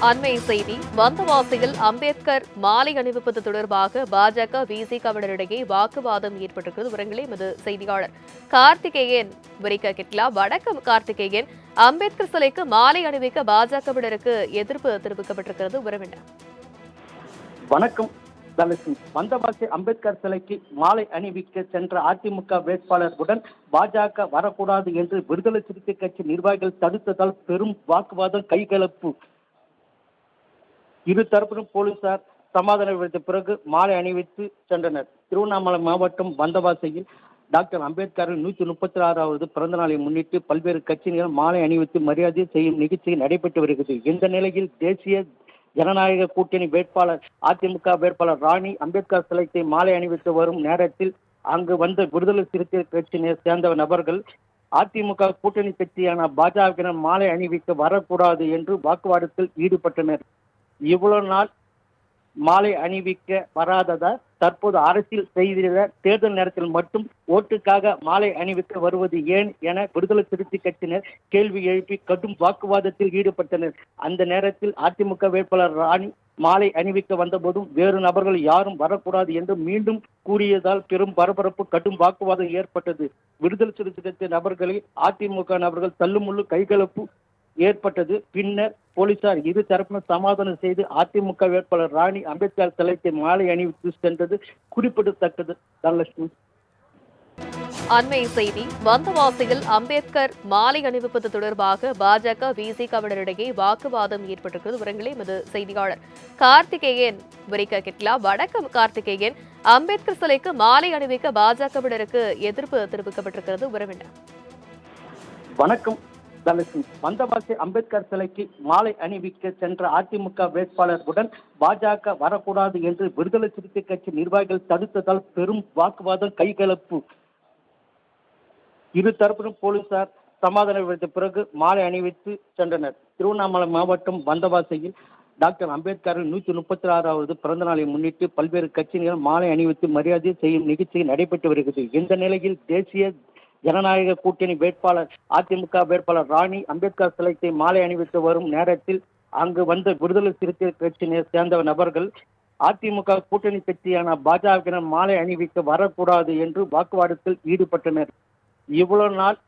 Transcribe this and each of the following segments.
அண்மை செய்தி வந்தவாசியில் அம்பேத்கர் மாலை அணிவிப்பது தொடர்பாக பாஜக விசிகவினரிடையே வாக்குவாதம் ஏற்பட்டிருக்கிறது. விவரங்களை எமது செய்தியாளர் கார்த்திகேயன் விரிக்க கேட்கலாம். வணக்கம் கார்த்திகேயன். அம்பேத்கர் சிலைக்கு மாலை அணிவிக்க பாஜகவினருக்கு எதிர்ப்பு தெரிவிக்கப்பட்டிருக்கிறது. விவரம் என்ன? வணக்கம் தனலட்சுமி. வந்தவாசி அம்பேத்கர் சிலைக்கு மாலை அணிவிக்க சென்ற அதிமுக வேட்பாளருடன் பாஜக வரக்கூடாது என்று விடுதலை சிறுத்தை கட்சி நிர்வாகிகள் தடுத்ததால் பெரும் வாக்குவாதம் கைகலப்பு. இரு தரப்பிலும் போலீசார் சமாதானம் விடுத்த பிறகு மாலை அணிவித்து சென்றனர். திருவண்ணாமலை மாவட்டம் வந்தவாசியில் டாக்டர் அம்பேத்கரின் 136வது பிறந்த நாளை முன்னிட்டு பல்வேறு கட்சியினர் மாலை அணிவித்து மரியாதை செய்யும் நிகழ்ச்சி நடைபெற்று வருகிறது. இந்த நிலையில் தேசிய ஜனநாயக கூட்டணி வேட்பாளர் அதிமுக வேட்பாளர் ராணி அம்பேத்கர் சிலைக்கு மாலை அணிவித்து வரும் நேரத்தில் அங்கு வந்த விடுதலை சிறுத்தை கட்சியினை சேர்ந்த நபர்கள் அதிமுக கூட்டணி கட்சியான பாஜகவினர் மாலை அணிவிக்க வரக்கூடாது என்று வாக்குவாதத்தில் ஈடுபட்டனர். இவ்வளவு நாள் மாலை அணிவிக்க வராததால் தற்போது அரசியல் செய்திட தேர்தல் நேரத்தில் மட்டும் ஓட்டுக்காக மாலை அணிவிக்க வருவது ஏன் என விடுதலை சிறுத்தை கட்சியினர் கேள்வி எழுப்பி கடும் வாக்குவாதத்தில் ஈடுபட்டனர். அந்த நேரத்தில் அதிமுக வேட்பாளர் ராணி மாலை அணிவிக்க வந்தபோதும் வேறு நபர்கள் யாரும் வரக்கூடாது என்று மீண்டும் கூறியதால் பெரும் பரபரப்பு கடும் வாக்குவாதம் ஏற்பட்டது. விடுதலை சிறுத்தை கட்சி நபர்களை அதிமுக நபர்கள் தள்ளுமுள்ளு கைகலப்பு ஏற்பட்டது. பின்னர் போலீசார் இரு தரப்பினர் சமாதானம் செய்து அதிமுக வேட்பாளர் ராணி அம்பேத்கர் சிலைக்கு மாலை அணிவித்து சென்றது குறிப்பிடத்தக்கது. தனலட்சுமி. அண்மை செய்தி வந்தவாசியில் அம்பேத்கர் மாலை அணிவிப்பது தொடர்பாக பாஜக விசிகவினரிடையே வாக்குவாதம் ஏற்பட்டிருக்கிறது. விவரங்களை எமது செய்தியாளர் கார்த்திகேயன் விரிக்க கேட்கலாம். வணக்கம் கார்த்திகேயன். அம்பேத்கர் சிலைக்கு மாலை அணிவிக்க பாஜகவினருக்கு எதிர்ப்பு தெரிவிக்கப்பட்டிருக்கிறது. விவரம் என்ன? வணக்கம் தனலட்சுமி. வந்தவாசி அம்பேத்கர் சிலைக்கு மாலை அணிவிக்க சென்ற அதிமுக வேட்பாளருடன் பாஜக வரக்கூடாது என்று விடுதலை சிறுத்தை கட்சி நிர்வாகிகள் தடுத்ததால் பெரும் வாக்குவாதம் கைகலப்பு. இரு தரப்பிலும் போலீசார் சமாதானம் விடுத்த பிறகு மாலை அணிவித்து சென்றனர். திருவண்ணாமலை மாவட்டம் வந்தவாசியில் டாக்டர் அம்பேத்கரின் 136வது பிறந்த நாளை முன்னிட்டு பல்வேறு கட்சியினர் மாலை அணிவித்து மரியாதை செய்யும் நிகழ்ச்சி நடைபெற்று வருகிறது. இந்த நிலையில் தேசிய ஜனநாயக கூட்டணி வேட்பாளர் அதிமுக வேட்பாளர் ராணி அம்பேத்கர் சிலைக்கு மாலை அணிவித்து வரும் நேரத்தில் அங்கு வந்த விடுதலை சிறுத்தை கட்சியினை சேர்ந்த நபர்கள் அதிமுக கூட்டணி கட்சியான பாஜகவினர் மாலை அணிவிக்க வரக்கூடாது என்று வாக்குவாதத்தில் ஈடுபட்டனர். இவ்வளவு நாள்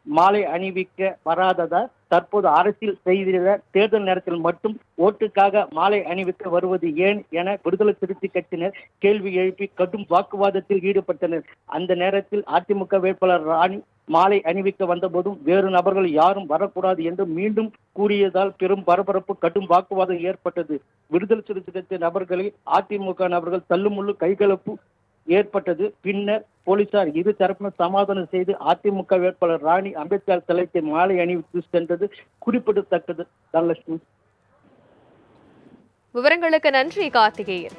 மாலை அணிவிக்க வராததால் தற்போது அரசியல் செய்திட தேர்தல் நேரத்தில் மட்டும் ஓட்டுக்காக மாலை அணிவிக்க வருவது ஏன் என விடுதலை சிறுத்தை கட்சியினர் கேள்வி எழுப்பி கடும் வாக்குவாதத்தில் ஈடுபட்டனர். அந்த நேரத்தில் அதிமுக வேட்பாளர் ராணி மாலை அணிவிக்க வந்தபோதும் வேறு நபர்கள் யாரும் வரக்கூடாது என்று மீண்டும் கூறியதால் பெரும் பரபரப்பு கடும் வாக்குவாதம் ஏற்பட்டது. விடுதலை சிறுத்தை கட்சி நபர்களை அதிமுக நபர்கள் தள்ளுமுள்ளு கைகலப்பு ஏற்பட்டது. பின்னர் போலீசார் இரு தரப்பினர் சமாதானம் செய்து அதிமுக வேட்பாளர் ராணி அம்பேத்கர் சிலைக்கு மாலை அணிவித்து சென்றது குறிப்பிடத்தக்கது. தனலட்சுமி. விவரங்களுக்கு நன்றி கார்த்திகேயன்.